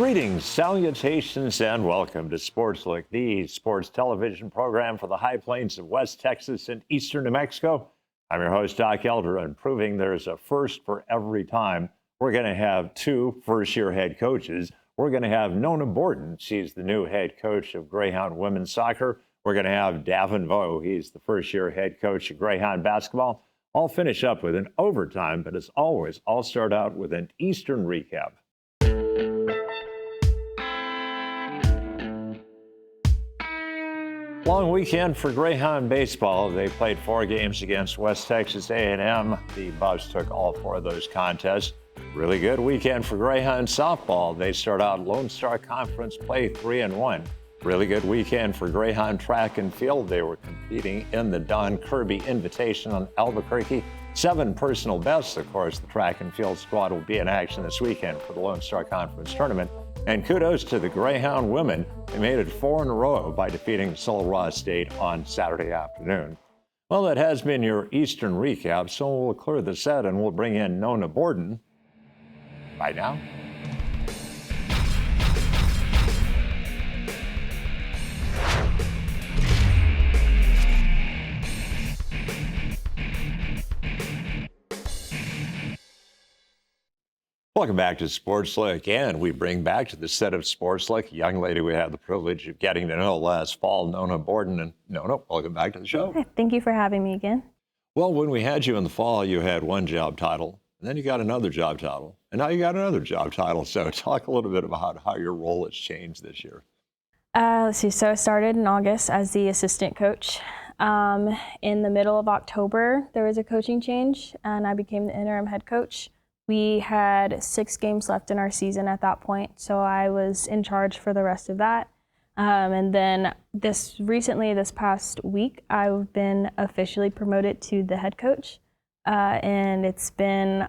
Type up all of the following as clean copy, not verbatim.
Greetings, salutations, and welcome to SportsLook, the sports television program for the high plains of West Texas and eastern New Mexico. I'm your host, Doc Elder, and proving there's a first for every time, we're going to have two first-year head coaches. We're going to have Nona Borden. She's the new head coach of Greyhound women's soccer. We're going to have Davin Vo. He's the first-year head coach of Greyhound basketball. I'll finish up with an overtime, but as always, I'll start out with an Eastern recap. Long weekend for Greyhound baseball. They played 4 games against West Texas A&M. The Buffs took all 4 of those contests. Really good weekend for Greyhound softball. They start out Lone Star Conference play 3-1. Really good weekend for Greyhound track and field. They were competing in the Don Kirby Invitation on Albuquerque. 7 personal bests. Of course, the track and field squad will be in action this weekend for the Lone Star Conference tournament. And kudos to the Greyhound women. They made it 4 in a row by defeating Sul Ross State on Saturday afternoon. Well, that has been your Eastern recap, so we'll clear the set and we'll bring in Nona Borden right now. Welcome back to SportsLook, and we bring back to the set of SportsLook a young lady we had the privilege of getting to know last fall, Nona Borden. And Nona, welcome back to the show. Hi, thank you for having me again. Well, when we had you in the fall, you had one job title, and then you got another job title, and now you got another job title. So talk a little bit about how your role has changed this year. Let's see, so I started in August as the assistant coach. In the middle of October, there was a coaching change, and I became the interim head coach. We had 6 games left in our season at that point, so I was in charge for the rest of that. And then this past week, I've been officially promoted to the head coach, and it's been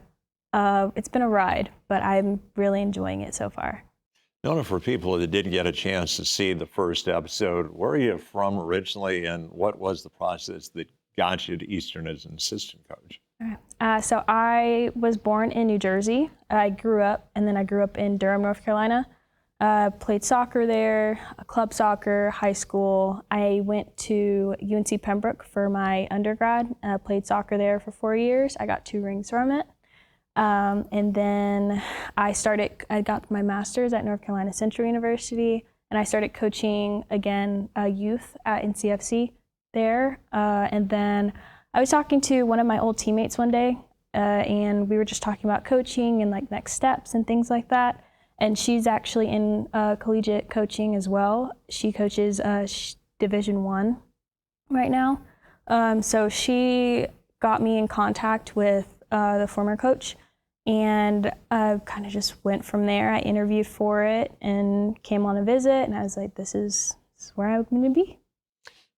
a ride, but I'm really enjoying it so far. Nona, for people that didn't get a chance to see the first episode, where are you from originally, and what was the process that got you to Eastern as an assistant coach? So I was born in New Jersey. I grew up in Durham, North Carolina. Played soccer there, club soccer, high school. I went to UNC Pembroke for my undergrad. Played soccer there for 4 years. I got 2 rings from it. And then I got my master's at North Carolina Central University, and I started coaching again youth at NCFC there. And then I was talking to one of my old teammates one day, and we were just talking about coaching and like next steps and things like that. And she's actually in collegiate coaching as well. She coaches Division I right now. So she got me in contact with the former coach, and I kind of just went from there. I interviewed for it and came on a visit, and I was like, this is where I'm going to be.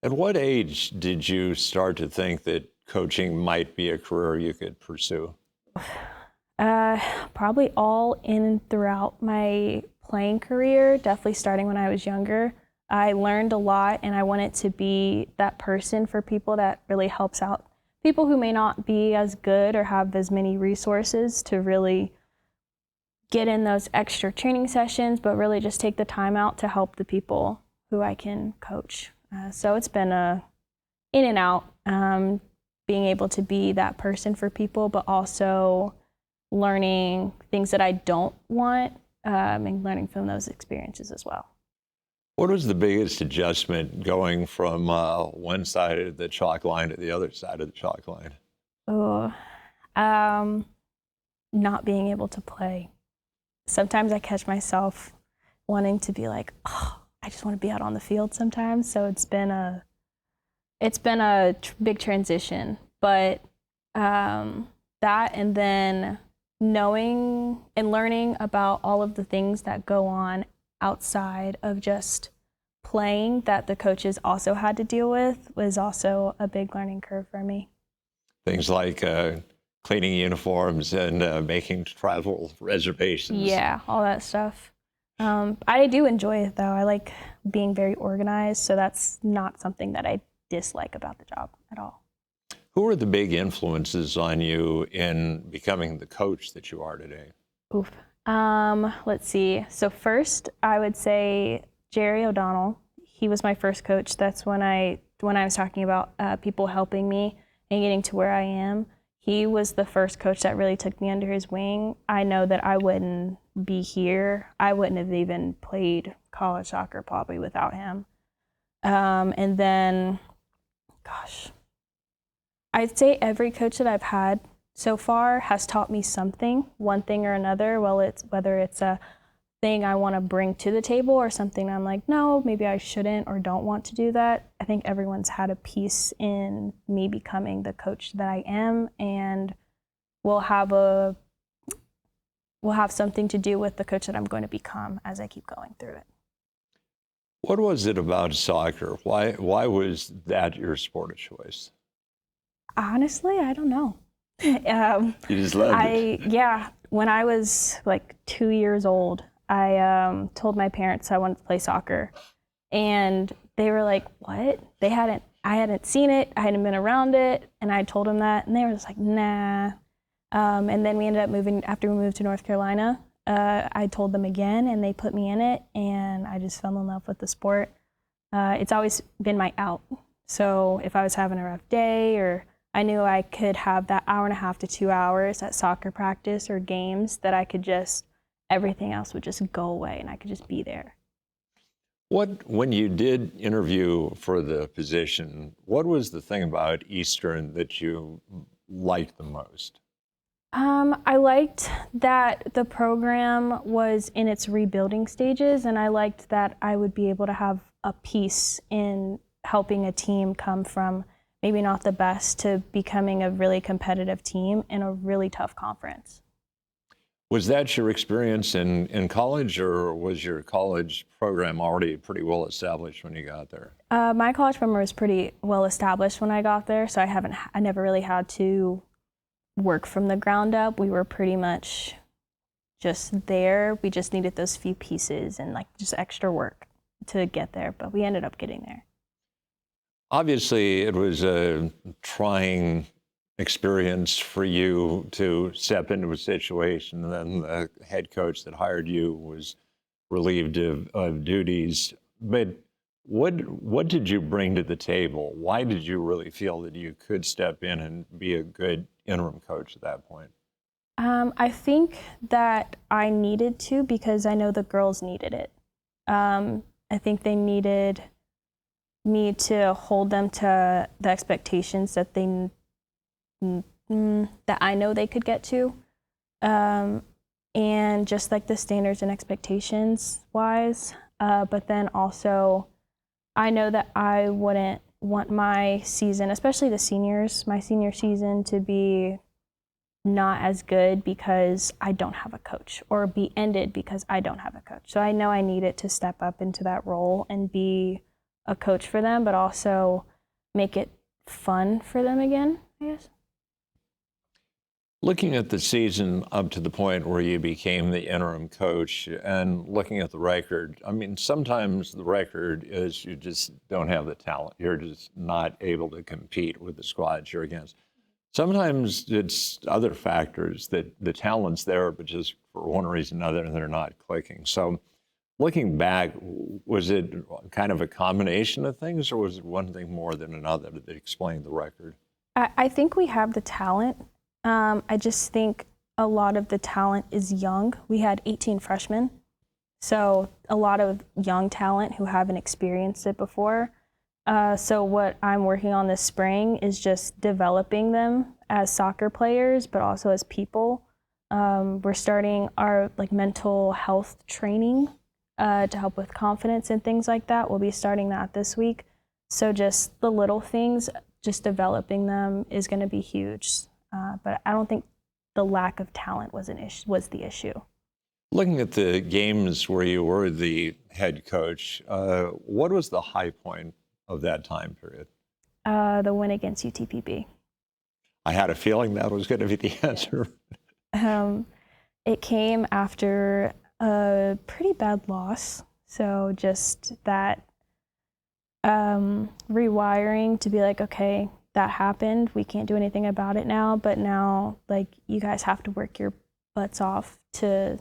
At what age did you start to think that coaching might be a career you could pursue? Probably all in throughout my playing career, definitely starting when I was younger. I learned a lot, and I wanted to be that person for people that really helps out people who may not be as good or have as many resources to really get in those extra training sessions, but really just take the time out to help the people who I can coach. So it's been in and out, being able to be that person for people, but also learning things that I don't want, and learning from those experiences as well. What was the biggest adjustment going from one side of the chalk line to the other side of the chalk line? Not being able to play. Sometimes I catch myself wanting to be like, oh, I just want to be out on the field sometimes. So it's been a big transition, but that, and then knowing and learning about all of the things that go on outside of just playing that the coaches also had to deal with was also a big learning curve for me. Things like cleaning uniforms and making travel reservations. Yeah, all that stuff. I do enjoy it, though. I like being very organized, so that's not something that I dislike about the job at all. Who are the big influences on you in becoming the coach that you are today? Let's see. So first, I would say Jerry O'Donnell. He was my first coach. That's when I was talking about people helping me and getting to where I am. He was the first coach that really took me under his wing. I know that I wouldn't be here. I wouldn't have even played college soccer probably without him. And then, gosh, I'd say every coach that I've had so far has taught me something, one thing or another. Well, whether it's a thing I want to bring to the table or something I'm like, no, maybe I shouldn't or don't want to do that. I think everyone's had a piece in me becoming the coach that I am, and will have something to do with the coach that I'm going to become as I keep going through it. What was it about soccer? Why was that your sport of choice? Honestly, I don't know. You just loved it. Yeah, when I was like 2 years old, I told my parents I wanted to play soccer, and they were like, "What?" I hadn't seen it, I hadn't been around it, and I told them that, and they were just like, "Nah." And then we ended up moving after we moved to North Carolina. I told them again, and they put me in it, and I just fell in love with the sport. It's always been my out. So if I was having a rough day, or I knew I could have that hour and a half to 2 hours at soccer practice or games, that I could just, everything else would just go away and I could just be there. When you did interview for the position, what was the thing about Eastern that you liked the most? I liked that the program was in its rebuilding stages, and I liked that I would be able to have a piece in helping a team come from maybe not the best to becoming a really competitive team in a really tough conference. Was that your experience in college, or was your college program already pretty well established when you got there? My college program was pretty well established when I got there, so I never really had to work from the ground up. We were pretty much just there. We just needed those few pieces and like just extra work to get there, but we ended up getting there. Obviously, it was a trying experience for you to step into a situation, and then the head coach that hired you was relieved of duties. But what did you bring to the table? Why did you really feel that you could step in and be a good interim coach at that point? I think that I needed to, because I know the girls needed it. I think they needed me to hold them to the expectations that that I know they could get to, and just like the standards and expectations wise. But then also, I know that I wouldn't want my season, especially my senior season, to be not as good because I don't have a coach, or be ended because I don't have a coach. So I know I needed to step up into that role and be a coach for them, but also make it fun for them again, I guess. Looking at the season up to the point where you became the interim coach and looking at the record, I mean, sometimes the record is you just don't have the talent. You're just not able to compete with the squads you're against. Sometimes it's other factors that the talent's there, but just for one reason or another, they're not clicking. So looking back, was it kind of a combination of things, or was it one thing more than another that explained the record? I think we have the talent. I just think a lot of the talent is young. We had 18 freshmen, so a lot of young talent who haven't experienced it before. So what I'm working on this spring is just developing them as soccer players, but also as people. We're starting our mental health training to help with confidence and things like that. We'll be starting that this week. So just the little things, just developing them is going to be huge. But I don't think the lack of talent was the issue. Looking at the games where you were the head coach, what was the high point of that time period? The win against UTPB. I had a feeling that was going to be the answer. It came after a pretty bad loss. So just that rewiring to be like, okay, that happened. We can't do anything about it now. But now, you guys have to work your butts off to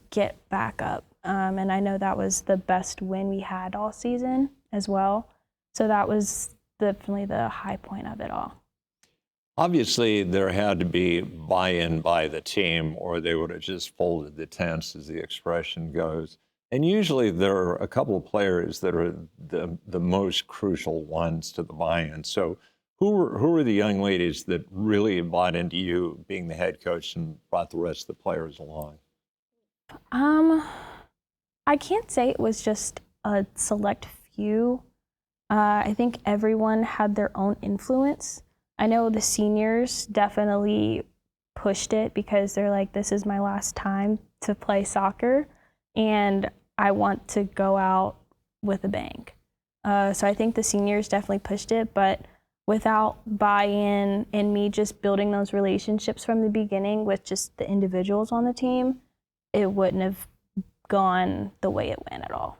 get back up. And I know that was the best win we had all season as well. So that was definitely the high point of it all. Obviously, there had to be buy-in by the team, or they would have just folded the tents, as the expression goes. And usually there are a couple of players that are the most crucial ones to the buy-in. So who were the young ladies that really bought into you being the head coach and brought the rest of the players along? I can't say it was just a select few. I think everyone had their own influence. I know the seniors definitely pushed it because they're like, this is my last time to play soccer, and I want to go out with a bang. So I think the seniors definitely pushed it, but without buy-in and me just building those relationships from the beginning with just the individuals on the team, it wouldn't have gone the way it went at all.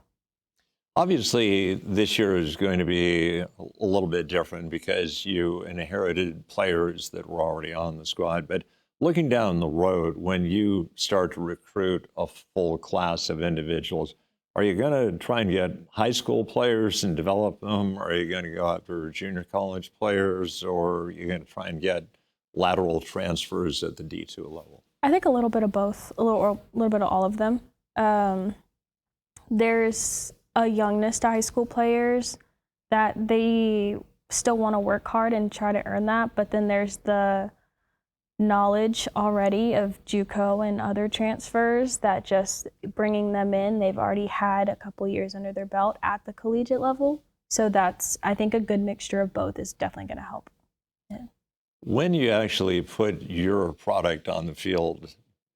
Obviously, this year is going to be a little bit different because you inherited players that were already on the squad. But looking down the road, when you start to recruit a full class of individuals, are you going to try and get high school players and develop them? Or are you going to go after junior college players? Or are you going to try and get lateral transfers at the D2 level? I think a little bit of both, a little bit of all of them. There's a youngness to high school players that they still want to work hard and try to earn that, but then there's the knowledge already of JUCO and other transfers that just bringing them in, they've already had a couple years under their belt at the collegiate level. So that's, I think, a good mixture of both is definitely going to help. Yeah. When you actually put your product on the field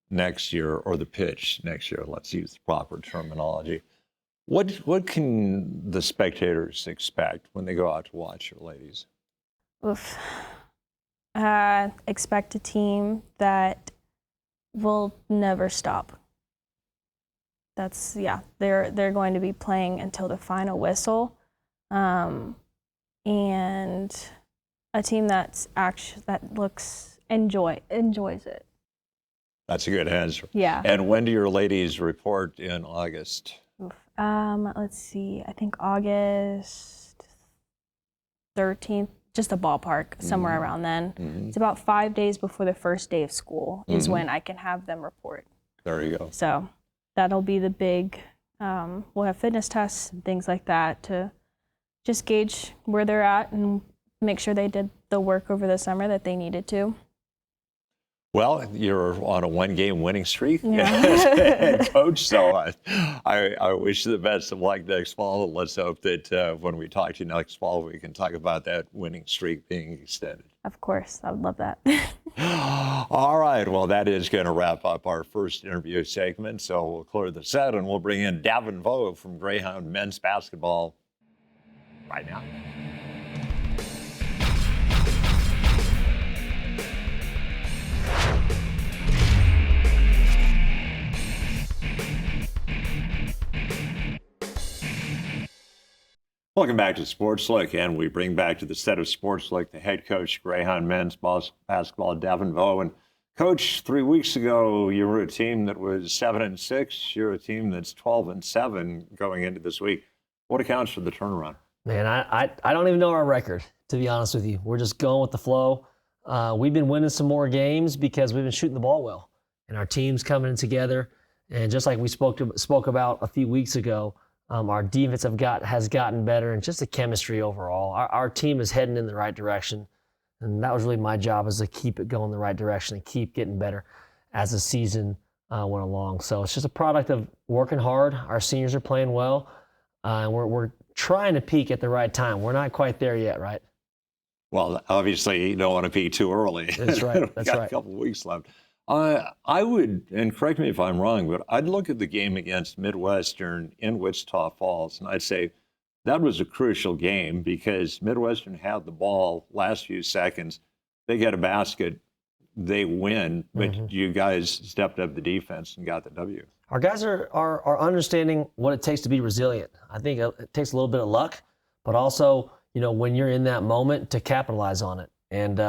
next year, or the pitch next year, let's use the proper terminology, what can the spectators expect when they go out to watch your ladies? Oof. Expect a team that will never stop. That's, yeah, they're going to be playing until the final whistle. And a team that enjoys it. That's a good answer. Yeah. And when do your ladies report in August? Oof. Let's see. I think August 13th, just a ballpark, somewhere around then. It's about 5 days before the first day of school is when I can have them report. There you go. So that'll be the big, we'll have fitness tests and things like that to just gauge where they're at and make sure they did the work over the summer that they needed to. Well, you're on a one-game winning streak Yeah. as head coach, so I wish you the best of luck next fall. Let's hope that when we talk to you next fall, we can talk about that winning streak being extended. Of course, I would love that. All right, well, that is going to wrap up our first interview segment, so we'll clear the set and we'll bring in Davin Vo from Greyhound men's basketball right now. Welcome back to SportsLook, and we bring back to the set of SportsLook the head coach, Greyhound men's basketball, Davin Vo. And Coach, 3 weeks ago, you were a team that was 7-6. You're a team that's 12-7 going into this week. What accounts for the turnaround? Man, I don't even know our record, to be honest with you. We're just going with the flow. We've been winning some more games because we've been shooting the ball well, and our team's coming together. And just like we spoke about a few weeks ago, our defense has gotten better, and just the chemistry overall. Our team is heading in the right direction, and that was really my job, is to keep it going the right direction and keep getting better as the season went along. So it's just a product of working hard. Our seniors are playing well, and we're trying to peak at the right time. We're not quite there yet, right? Well, obviously, you don't want to peak too early. That's right. We've got a couple of weeks left. I would, and correct me if I'm wrong, but I'd look at the game against Midwestern in Wichita Falls, and I'd say that was a crucial game because Midwestern had the ball last few seconds. They get a basket, they win, but you guys stepped up the defense and got the W. Our guys are understanding what it takes to be resilient. I think it takes a little bit of luck, but also, when you're in that moment, to capitalize on it. And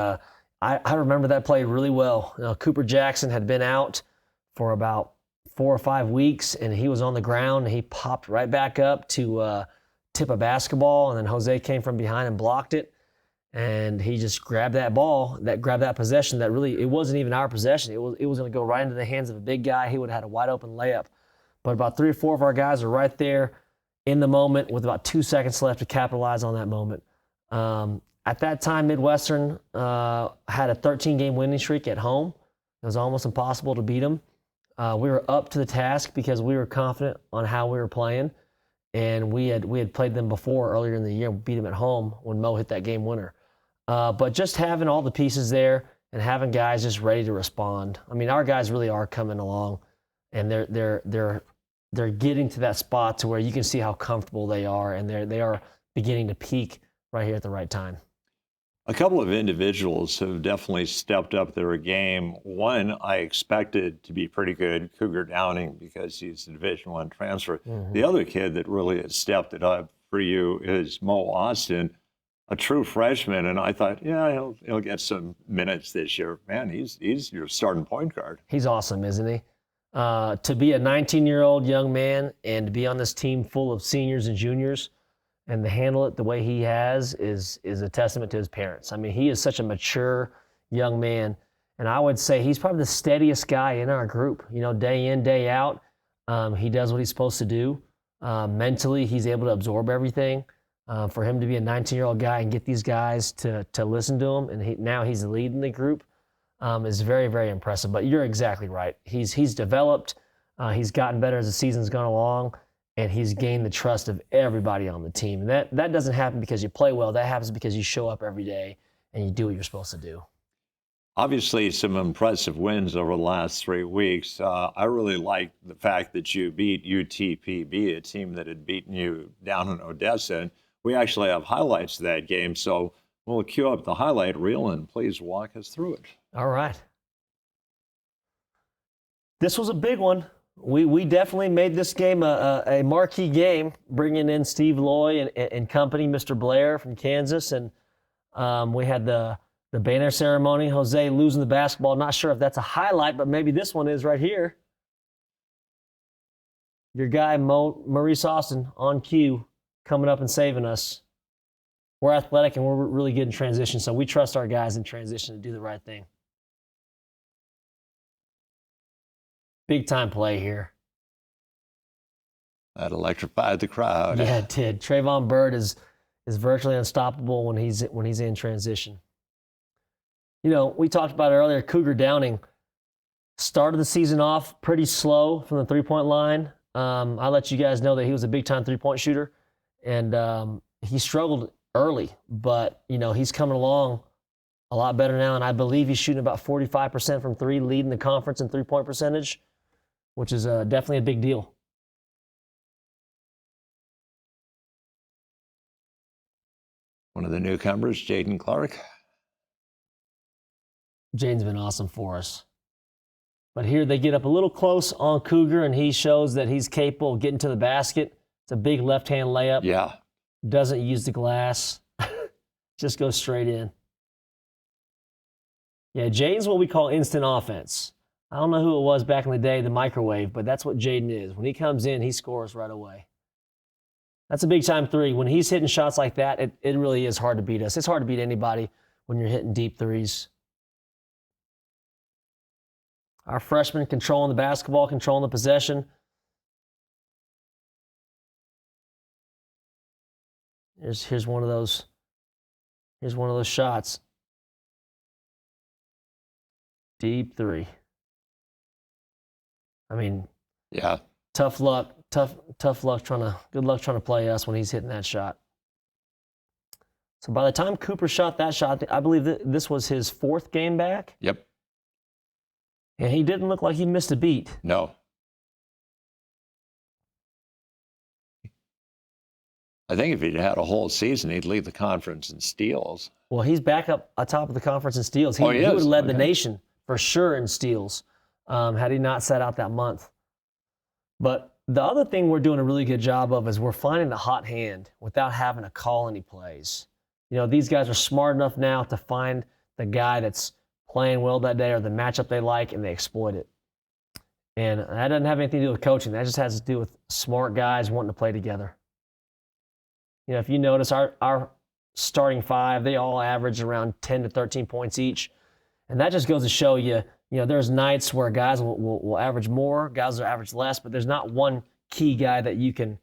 I remember that play really well. Cooper Jackson had been out for about 4 or 5 weeks, and he was on the ground, and he popped right back up to tip a basketball, and then Jose came from behind and blocked it, and he just grabbed that ball, grabbed that possession that really, it wasn't even our possession. It was going to go right into the hands of a big guy. He would have had a wide open layup. But about 3 or 4 of our guys are right there in the moment with about 2 seconds left to capitalize on that moment. At that time, Midwestern had a 13-game winning streak at home. It was almost impossible to beat them. We were up to the task because we were confident on how we were playing, and we had played them before earlier in the year. We beat them at home when Mo hit that game winner. But just having all the pieces there and having guys just ready to respond. I mean, our guys really are coming along, and they're getting to that spot to where you can see how comfortable they are, and they are beginning to peak right here at the right time. A couple of individuals have definitely stepped up their game. One I expected to be pretty good, Cougar Downing, because he's a Division I transfer. Mm-hmm. The other kid that really has stepped it up for you is Mo Austin, a true freshman, and I thought, yeah, he'll get some minutes this year. Man, he's your starting point guard. He's awesome, isn't he? To be a 19-year-old young man and to be on this team full of seniors and juniors and to handle it the way he has is a testament to his parents. I mean, he is such a mature young man, and I would say he's probably the steadiest guy in our group. You know, day in, day out, he does what he's supposed to do. Mentally, he's able to absorb everything. For him to be a 19-year-old guy and get these guys to listen to him, and now he's leading the group, is very, very impressive. But you're exactly right. He's developed. He's gotten better as the season's gone along, and he's gained the trust of everybody on the team. And that doesn't happen because you play well. That happens because you show up every day and you do what you're supposed to do. Obviously, some impressive wins over the last 3 weeks. I really like the fact that you beat UTPB, a team that had beaten you down in Odessa. And we actually have highlights of that game, so we'll cue up the highlight reel and please walk us through it. All right. This was a big one. We definitely made this game a marquee game, bringing in Steve Loy and company, Mr. Blair from Kansas, and we had the banner ceremony. Jose losing the basketball. Not sure if that's a highlight, but maybe this one is right here. Your guy, Maurice Austin, on cue, coming up and saving us. We're athletic and we're really good in transition, so we trust our guys in transition to do the right thing. Big time play here. That electrified the crowd. Yeah, it did. Trayvon Bird is virtually unstoppable when he's in transition. You know, we talked about it earlier. Cougar Downing started the season off pretty slow from the three-point line. I'll let you guys know that he was a big-time three-point shooter, and he struggled early, but you know he's coming along a lot better now, and I believe he's shooting about 45% from three, leading the conference in three-point percentage, which is definitely a big deal. One of the newcomers, Jaden Clark. Jaden's been awesome for us. But here they get up a little close on Cougar, and he shows that he's capable of getting to the basket. It's a big left-hand layup. Yeah. Doesn't use the glass. Just goes straight in. Yeah, Jaden's what we call instant offense. I don't know who it was back in the day, the microwave, but that's what Jaden is. When he comes in, he scores right away. That's a big-time three. When he's hitting shots like that, it really is hard to beat us. It's hard to beat anybody when you're hitting deep threes. Our freshman controlling the basketball, controlling the possession. Here's one of those. Here's one of those shots. Deep three. I mean, yeah. Tough luck. Good luck trying to play us when he's hitting that shot. So by the time Cooper shot that shot, I believe that this was his fourth game back. Yep. And he didn't look like he missed a beat. No. I think if he'd had a whole season, he'd lead the conference in steals. Well, he's back up atop of the conference in steals. He would have led the nation for sure in steals had he not sat out that month. But the other thing we're doing a really good job of is we're finding the hot hand without having to call any plays. You know, these guys are smart enough now to find the guy that's playing well that day or the matchup they like, and they exploit it. And that doesn't have anything to do with coaching. That just has to do with smart guys wanting to play together. You know, if you notice, our starting five, they all average around 10 to 13 points each. And that just goes to show you, there's nights where guys will average more, guys will average less, but there's not one key guy that you can,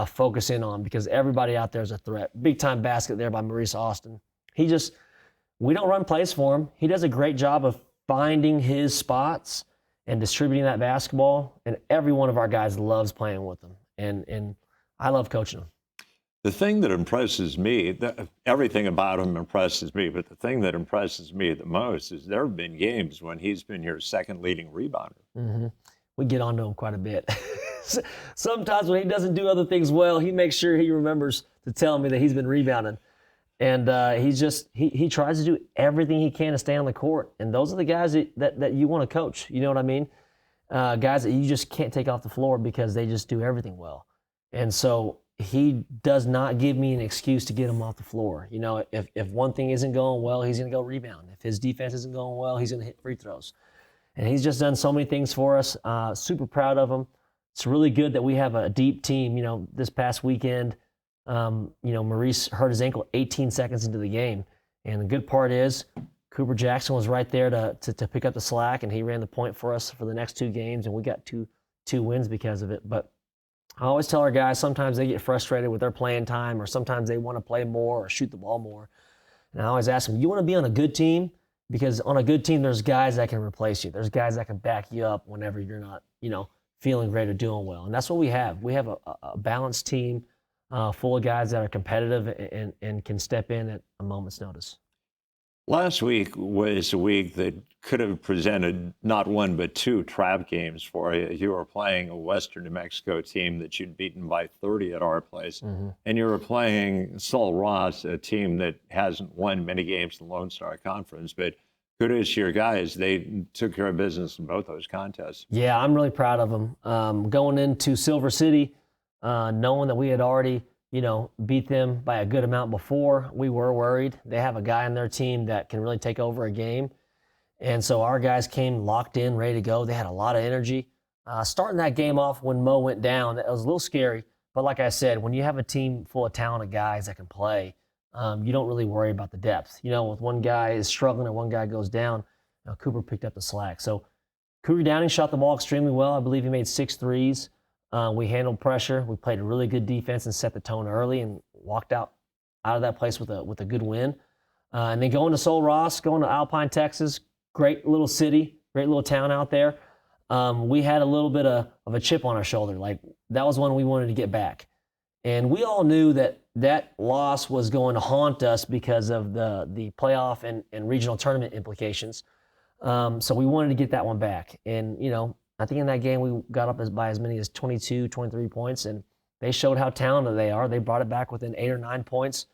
focus in on, because everybody out there is a threat. Big time basket there by Maurice Austin. We don't run plays for him. He does a great job of finding his spots and distributing that basketball. And every one of our guys loves playing with him. And I love coaching him. The thing that impresses me, everything about him impresses me, but the thing that impresses me the most is there have been games when he's been your second leading rebounder. Mm-hmm. We get onto him quite a bit. Sometimes when he doesn't do other things well, he makes sure he remembers to tell me that he's been rebounding. And he tries to do everything he can to stay on the court. And those are the guys that you want to coach. You know what I mean? Guys that you just can't take off the floor because they just do everything well. And so he does not give me an excuse to get him off the floor. If one thing isn't going well, he's going to go rebound. If his defense isn't going well, he's going to hit free throws. And he's just done so many things for us. Super proud of him. It's really good that we have a deep team. This past weekend, Maurice hurt his ankle 18 seconds into the game. And the good part is Cooper Jackson was right there to pick up the slack, and he ran the point for us for the next two games, and we got two wins because of it. But I always tell our guys, sometimes they get frustrated with their playing time, or sometimes they want to play more or shoot the ball more. And I always ask them, you want to be on a good team? Because on a good team, there's guys that can replace you. There's guys that can back you up whenever you're not, feeling great or doing well. And that's what we have. We have a balanced team full of guys that are competitive and can step in at a moment's notice. Last week was a week that could have presented not one but two trap games for you. You were playing a Western New Mexico team that you'd beaten by 30 at our place, and you were playing Sul Ross, a team that hasn't won many games in the Lone Star Conference, but kudos to your guys. They took care of business in both those contests. Yeah, I'm really proud of them. Going into Silver City, knowing that we had already beat them by a good amount before, we were worried. They have a guy on their team that can really take over a game. And so our guys came locked in, ready to go. They had a lot of energy. Starting that game off when Mo went down, it was a little scary. But like I said, when you have a team full of talented guys that can play, you don't really worry about the depth. With one guy is struggling and one guy goes down, Cooper picked up the slack. So Cougar Downing shot the ball extremely well. I believe he made 6 threes. We handled pressure. We played a really good defense and set the tone early and walked out of that place with a good win. And then going to Sul Ross, going to Alpine, Texas, great little city, great little town out there. We had a little bit of a chip on our shoulder. Like, that was one we wanted to get back. And we all knew that loss was going to haunt us because of the playoff and regional tournament implications. So we wanted to get that one back. And, I think in that game we got up by as many as 22, 23 points, and they showed how talented they are. They brought it back within 8 or 9 points.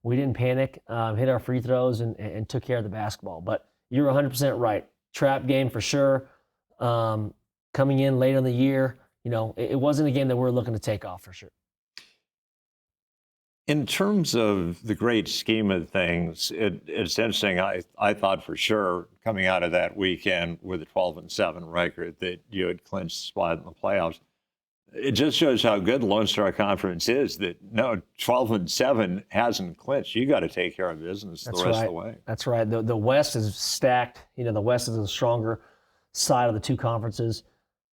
We didn't panic, hit our free throws, and took care of the basketball. But you're 100% right. Trap game for sure. Coming in late in the year, it wasn't a game that we were looking to take off for sure. In terms of the great scheme of things, it's interesting. I thought for sure coming out of that weekend with a 12-7 record that you had clinched a spot in the playoffs. It just shows how good the Lone Star Conference is. That 12-7 hasn't clinched. You got to take care of business the rest of the way. That's right. The West is stacked. The West is the stronger side of the two conferences.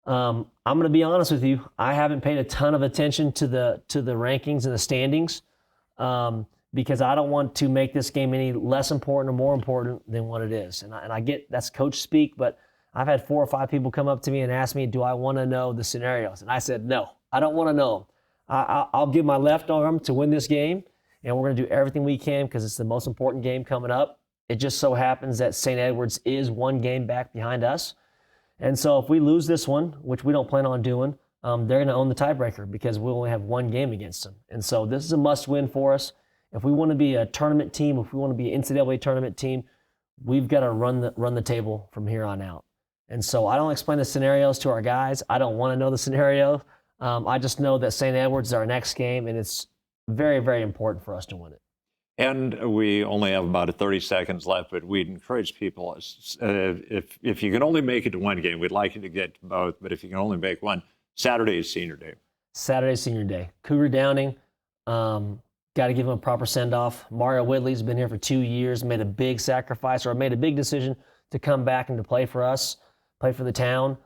I'm going to be honest with you. I haven't paid a ton of attention to the rankings and the standings. Because I don't want to make this game any less important or more important than what it is. And I get that's coach speak, but I've had 4 or 5 people come up to me and ask me, do I want to know the scenarios? And I said, no, I don't want to know them. I'll give my left arm to win this game, and we're going to do everything we can because it's the most important game coming up. It just so happens that St. Edwards is 1 game back behind us. And so if we lose this one, which we don't plan on doing, they're going to own the tiebreaker because we only have 1 game against them. And so this is a must-win for us. If we want to be a tournament team, if we want to be an NCAA tournament team, we've got to run the table from here on out. And so I don't explain the scenarios to our guys. I don't want to know the scenario. I just know that St. Edwards is our next game, and it's very, very important for us to win it. And we only have about 30 seconds left, but we'd encourage people, if you can only make it to one game, we'd like you to get to both, but if you can only make one, Saturday is senior day. Saturday, senior day. Cougar Downing, got to give him a proper send-off. Mario Whitley's been here for 2 years, made a big sacrifice or made a big decision to come back and to play for us, play for the town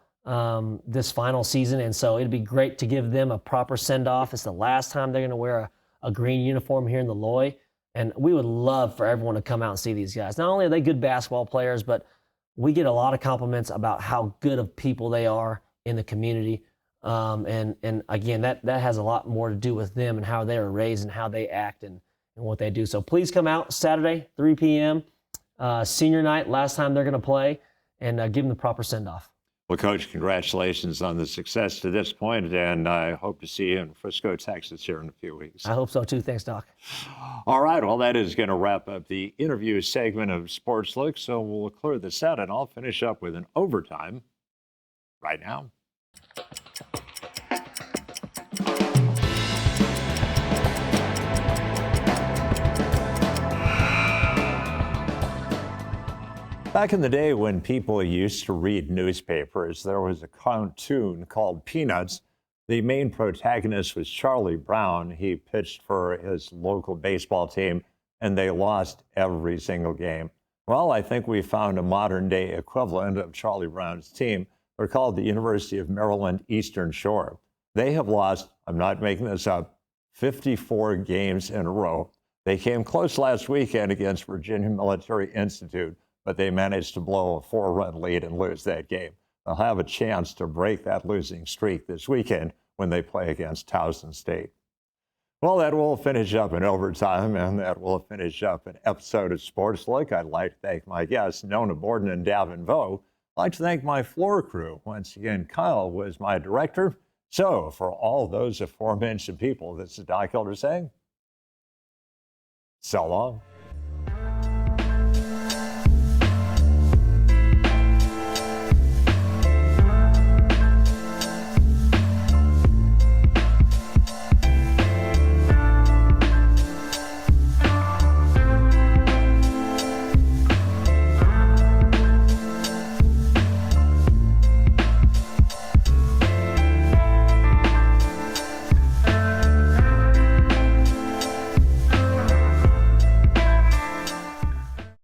this final season. And so it'd be great to give them a proper send-off. It's the last time they're going to wear a green uniform here in the Loy. And we would love for everyone to come out and see these guys. Not only are they good basketball players, but we get a lot of compliments about how good of people they are in the community. And again, that has a lot more to do with them and how they are raised and how they act and what they do. So please come out Saturday, 3 p.m., senior night, last time they're going to play, and give them the proper send-off. Well, Coach, congratulations on the success to this point, and I hope to see you in Frisco, Texas here in a few weeks. I hope so, too. Thanks, Doc. All right, well, that is going to wrap up the interview segment of Sports Look, so we'll clear this out, and I'll finish up with an overtime right now. Back in the day when people used to read newspapers, there was a cartoon called Peanuts. The main protagonist was Charlie Brown. He pitched for his local baseball team, and they lost every single game. Well, I think we found a modern-day equivalent of Charlie Brown's team. They're called the University of Maryland Eastern Shore. They have lost, I'm not making this up, 54 games in a row. They came close last weekend against Virginia Military Institute, but they managed to blow a 4-run lead and lose that game. They'll have a chance to break that losing streak this weekend when they play against Towson State. Well, that will finish up in overtime, and that will finish up an episode of Sports Look. I'd like to thank my guests, Nona Borden and Davin Vo. I'd like to thank my floor crew. Once again, Kyle was my director. So for all those aforementioned people, this is Doc Elder saying, so long.